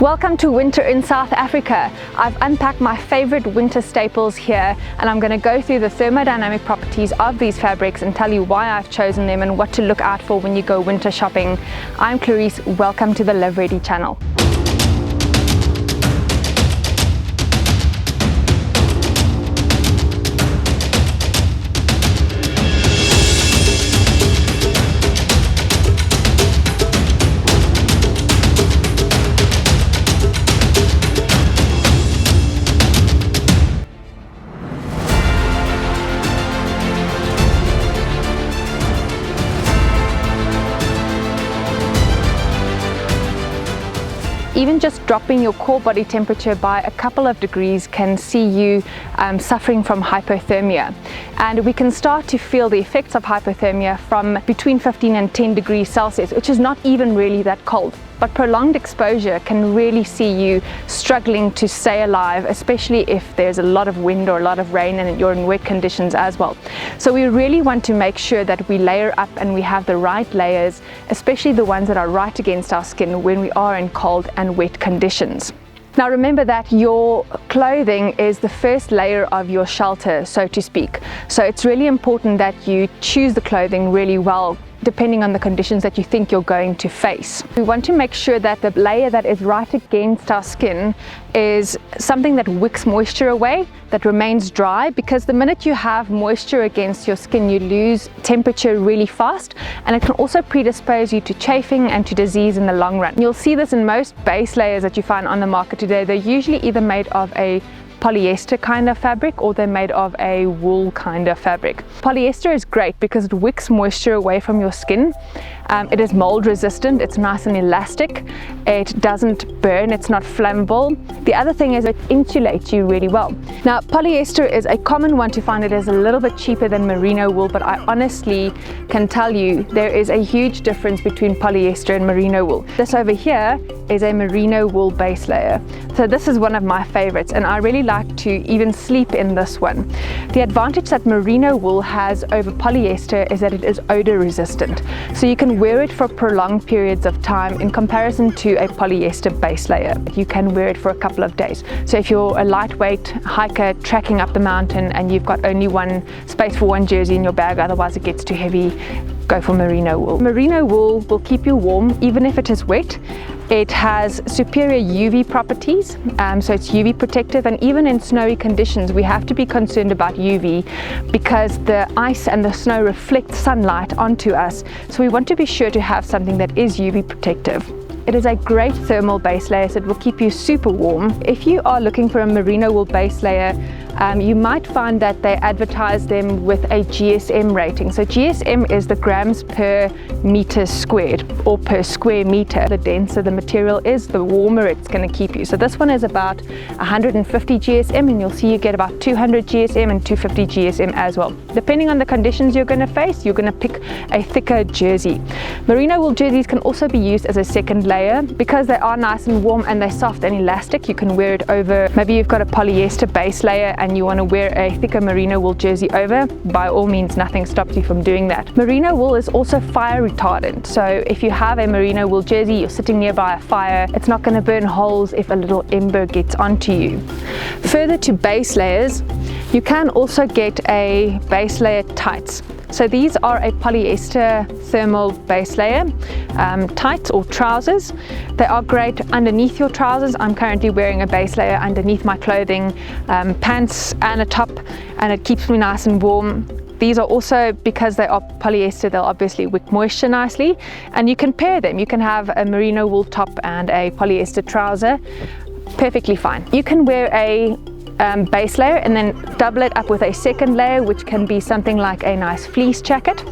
Welcome to winter in South Africa. I've unpacked my favorite winter staples here, and I'm going to go through the thermodynamic properties of these fabrics and tell you why I've chosen them and what to look out for when you go winter shopping. I'm Clarice, welcome to the Live Ready channel. Even just dropping your core body temperature by a couple of degrees can see you suffering from hypothermia. And we can start to feel the effects of hypothermia from between 15 and 10 degrees Celsius, which is not even really that cold. But prolonged exposure can really see you struggling to stay alive, especially if there's a lot of wind or a lot of rain and you're in wet conditions as well. So we really want to make sure that we layer up and we have the right layers, especially the ones that are right against our skin when we are in cold and wet conditions. Now remember that your clothing is the first layer of your shelter, so to speak. So it's really important that you choose the clothing really well, depending on the conditions that you think you're going to face. We want to make sure that the layer that is right against our skin is something that wicks moisture away, that remains dry, because the minute you have moisture against your skin, you lose temperature really fast, and it can also predispose you to chafing and to disease in the long run. You'll see this in most base layers that you find on the market today. They're usually either made of a polyester kind of fabric or they're made of a wool kind of fabric. Polyester is great because it wicks moisture away from your skin. It is mold resistant, it's nice and elastic, it doesn't burn, it's not flammable. The other thing is it insulates you really well. Now polyester is a common one to find. It is a little bit cheaper than merino wool, but I honestly can tell you there is a huge difference between polyester and merino wool. This over here is a merino wool base layer. So this is one of my favorites, and I really like to even sleep in this one. The advantage that merino wool has over polyester is that it is odor resistant. So you can wear it for prolonged periods of time in comparison to a polyester base layer. You can wear it for a couple of days. So if you're a lightweight hiker trekking up the mountain and you've got only space for one jersey in your bag, otherwise it gets too heavy, go for merino wool. Merino wool will keep you warm even if it is wet. It has superior UV properties, so it's UV protective, and even in snowy conditions we have to be concerned about UV because the ice and the snow reflect sunlight onto us, so we want to be sure to have something that is UV protective. It is a great thermal base layer, so it will keep you super warm. If you are looking for a merino wool base layer, you might find that they advertise them with a GSM rating. So GSM is the grams per meter squared or per square meter. The denser the material is, the warmer it's going to keep you. So this one is about 150 GSM, and you'll see you get about 200 GSM and 250 GSM as well. Depending on the conditions you're going to face, you're going to pick a thicker jersey. Merino wool jerseys can also be used as a second layer because they are nice and warm and they're soft and elastic. You can wear it over, maybe you've got a polyester base layer and you want to wear a thicker merino wool jersey over, by all means nothing stops you from doing that. Merino wool is also fire retardant, so if you have a merino wool jersey, you're sitting nearby a fire, it's not going to burn holes if a little ember gets onto you. Further to base layers, you can also get a base layer tights. So these are a polyester thermal base layer, tights or trousers. They are great underneath your trousers. I'm currently wearing a base layer underneath my clothing, pants and a top, and it keeps me nice and warm. These are also, because they are polyester, they'll obviously wick moisture nicely, and you can pair them. You can have a merino wool top and a polyester trouser, perfectly fine. You can wear a base layer and then double it up with a second layer, which can be something like a nice fleece jacket.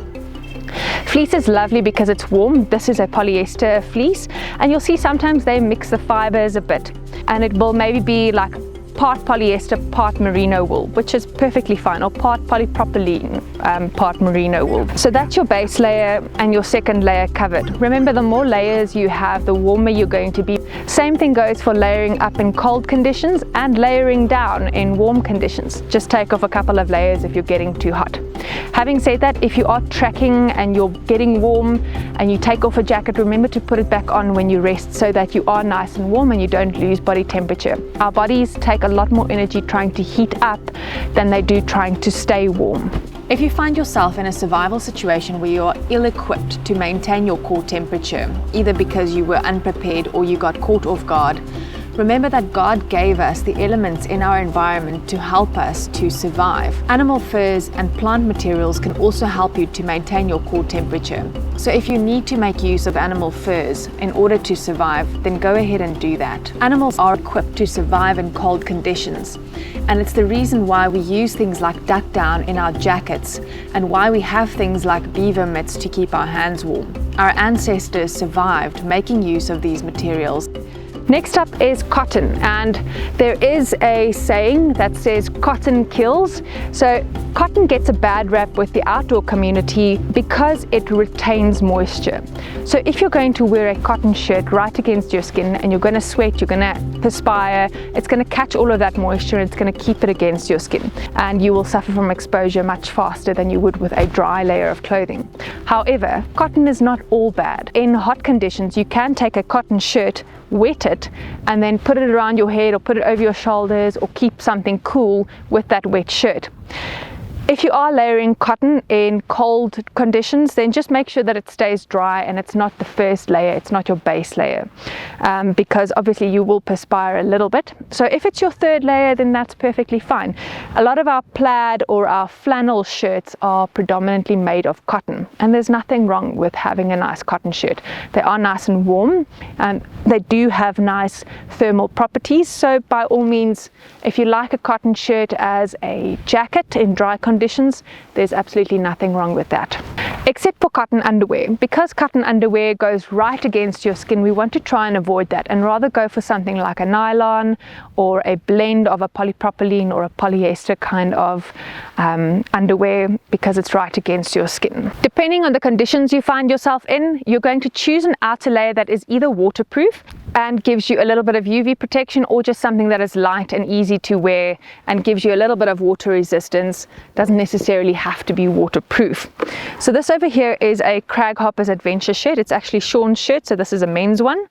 Fleece is lovely because it's warm. This is a polyester fleece, and you'll see sometimes they mix the fibers a bit, and it will maybe be like part polyester, part merino wool, which is perfectly fine, or part polypropylene, part merino wool. So that's your base layer and your second layer covered. Remember, the more layers you have, the warmer you're going to be. Same thing goes for layering up in cold conditions and layering down in warm conditions. Just take off a couple of layers if you're getting too hot. Having said that, if you are tracking and you're getting warm and you take off a jacket, remember to put it back on when you rest so that you are nice and warm and you don't lose body temperature. Our bodies take a lot more energy trying to heat up than they do trying to stay warm. If you find yourself in a survival situation where you are ill-equipped to maintain your core temperature, either because you were unprepared or you got caught off guard, remember that God gave us the elements in our environment to help us to survive. Animal furs and plant materials can also help you to maintain your core temperature. So if you need to make use of animal furs in order to survive, then go ahead and do that. Animals are equipped to survive in cold conditions, and it's the reason why we use things like duck down in our jackets and why we have things like beaver mitts to keep our hands warm. Our ancestors survived making use of these materials. Next up is cotton, and there is a saying that says cotton kills. So cotton gets a bad rap with the outdoor community because it retains moisture. So if you're going to wear a cotton shirt right against your skin and you're going to sweat, you're going to perspire, it's going to catch all of that moisture and it's going to keep it against your skin, and you will suffer from exposure much faster than you would with a dry layer of clothing. However, cotton is not all bad. In hot conditions, you can take a cotton shirt, wet it, and then put it around your head or put it over your shoulders or keep something cool with that wet shirt. If you are layering cotton in cold conditions, then just make sure that it stays dry and it's not the first layer, it's not your base layer, because obviously you will perspire a little bit. So if it's your third layer, then that's perfectly fine. A lot of our plaid or our flannel shirts are predominantly made of cotton, and there's nothing wrong with having a nice cotton shirt. They are nice and warm, and they do have nice thermal properties. So by all means, if you like a cotton shirt as a jacket in dry conditions, there's absolutely nothing wrong with that. Except for cotton underwear. Because cotton underwear goes right against your skin, we want to try and avoid that and rather go for something like a nylon or a blend of a polypropylene or a polyester kind of underwear, because it's right against your skin. Depending on the conditions you find yourself in, you're going to choose an outer layer that is either waterproof and gives you a little bit of UV protection, or just something that is light and easy to wear and gives you a little bit of water resistance. Doesn't necessarily have to be waterproof. So this over here is a Craghoppers Adventure shirt. It's actually Sean's shirt, so this is a men's one.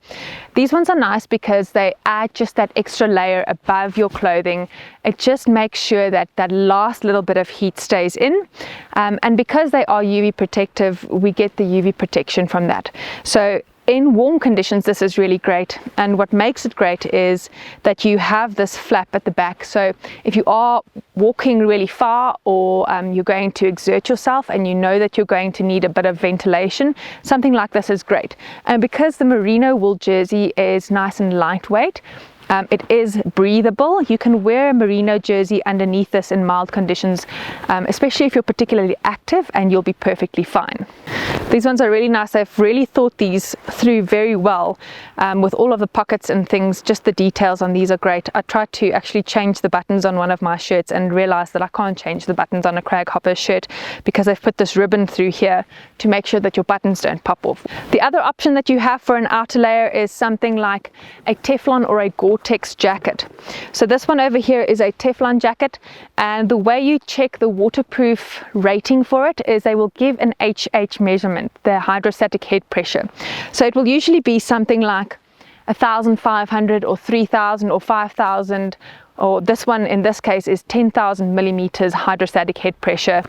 These ones are nice because they add just that extra layer above your clothing. It just makes sure that that last little bit of heat stays in, and because they are UV protective, we get the UV protection from that. So in warm conditions, this is really great, and what makes it great is that you have this flap at the back. So if you are walking really far, or you're going to exert yourself and you know that you're going to need a bit of ventilation, something like this is great. And because the merino wool jersey is nice and lightweight, it is breathable. You can wear a merino jersey underneath this in mild conditions, especially if you're particularly active, and you'll be perfectly fine. These ones are really nice. I've really thought these through very well, with all of the pockets and things. Just the details on these are great. I tried to actually change the buttons on one of my shirts and realized that I can't change the buttons on a Craghoppers shirt because I've put this ribbon through here to make sure that your buttons don't pop off. The other option that you have for an outer layer is something like a Teflon or a Gore-Tex jacket. So this one over here is a Teflon jacket, and the way you check the waterproof rating for it is they will give an HH measurement, the hydrostatic head pressure. So it will usually be something like 1,500 or 3,000 or 5,000, or this one in this case is 10,000 millimeters hydrostatic head pressure.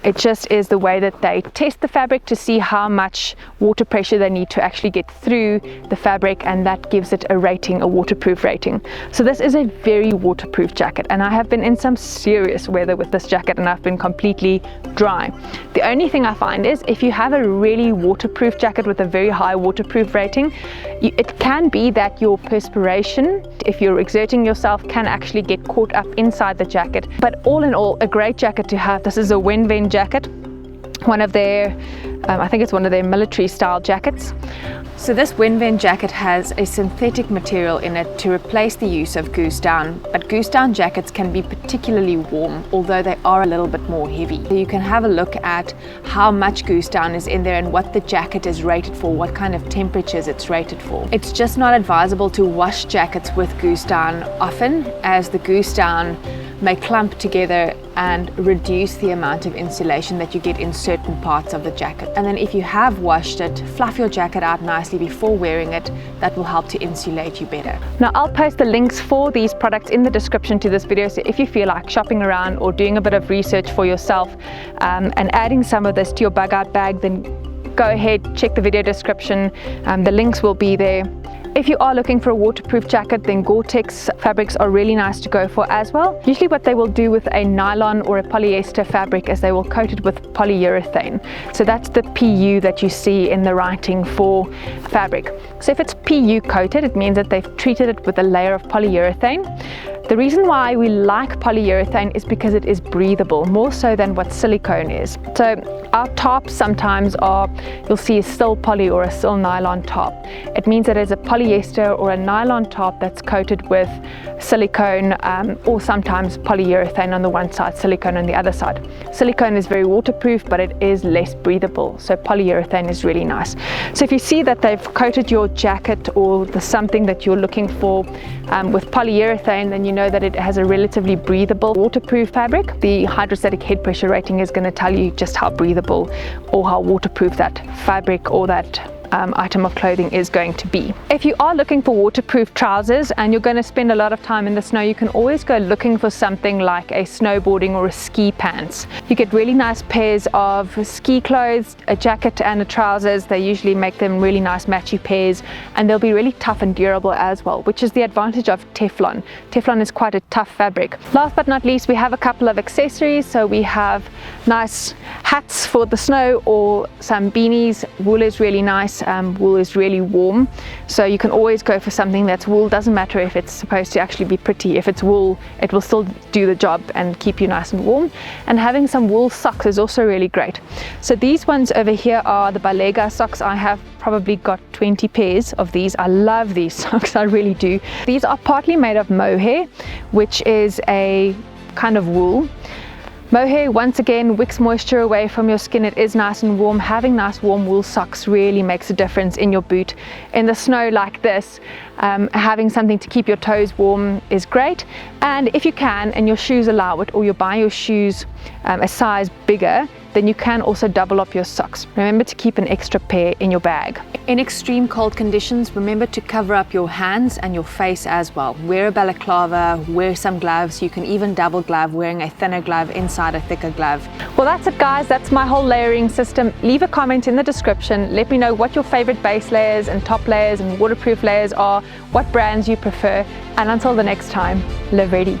It just is the way that they test the fabric to see how much water pressure they need to actually get through the fabric, and that gives it a rating, a waterproof rating. So this is a very waterproof jacket, and I have been in some serious weather with this jacket and I've been completely dry. The only thing I find is if you have a really waterproof jacket with a very high waterproof rating, it can be that your perspiration, if you're exerting yourself, can actually get caught up inside the jacket. But all in all, a great jacket to have. This is a Wenven jacket, one of their, I think it's one of their military style jackets. So this Wenven jacket has a synthetic material in it to replace the use of goose down, but goose down jackets can be particularly warm, although they are a little bit more heavy. So you can have a look at how much goose down is in there and what the jacket is rated for, what kind of temperatures it's rated for. It's just not advisable to wash jackets with goose down often, as the goose down may clump together and reduce the amount of insulation that you get in certain parts of the jacket. And then if you have washed it, fluff your jacket out nicely before wearing it. That will help to insulate you better. Now I'll post the links for these products in the description to this video, so if you feel like shopping around or doing a bit of research for yourself and adding some of this to your bug out bag, then go ahead, check the video description. The links will be there. If you are looking for a waterproof jacket, then Gore-Tex fabrics are really nice to go for as well. Usually what they will do with a nylon or a polyester fabric is they will coat it with polyurethane. So that's the PU that you see in the writing for fabric. So if it's PU coated, it means that they've treated it with a layer of polyurethane. The reason why we like polyurethane is because it is breathable, more so than what silicone is. So our tops sometimes are, you'll see a still poly or a still nylon top. It means that it's a polyester or a nylon top that's coated with silicone or sometimes polyurethane on the one side, silicone on the other side. Silicone is very waterproof, but it is less breathable. So polyurethane is really nice. So if you see that they've coated your jacket or something that you're looking for with polyurethane, then you know that it has a relatively breathable, waterproof fabric. The hydrostatic head pressure rating is going to tell you just how breathable or how waterproof that fabric or that item of clothing is going to be. If you are looking for waterproof trousers and you're going to spend a lot of time in the snow, you can always go looking for something like a snowboarding or a ski pants. You get really nice pairs of ski clothes, a jacket and a trousers. They usually make them really nice matchy pairs, and they'll be really tough and durable as well, which is the advantage of Teflon. Teflon is quite a tough fabric. Last but not least, we have a couple of accessories. So we have nice hats for the snow or some beanies. Wool is really nice. Wool is really warm, so you can always go for something that's wool. Doesn't matter if it's supposed to actually be pretty. If it's wool, it will still do the job and keep you nice and warm. And having some wool socks is also really great. So these ones over here are the Balega socks. I have probably got 20 pairs of these. I love these socks, I really do. These are partly made of mohair, which is a kind of wool. Mohair, once again, wicks moisture away from your skin. It is nice and warm. Having nice warm wool socks really makes a difference in your boot. In the snow like this, having something to keep your toes warm is great. And if you can, and your shoes allow it, or you buy your shoes a size bigger, then you can also double up your socks. Remember to keep an extra pair in your bag. In extreme cold conditions, remember to cover up your hands and your face as well. Wear a balaclava, wear some gloves. You can even double glove, wearing a thinner glove inside a thicker glove. Well, that's it guys, that's my whole layering system. Leave a comment in the description. Let me know what your favorite base layers and top layers and waterproof layers are, what brands you prefer, and until the next time, live ready.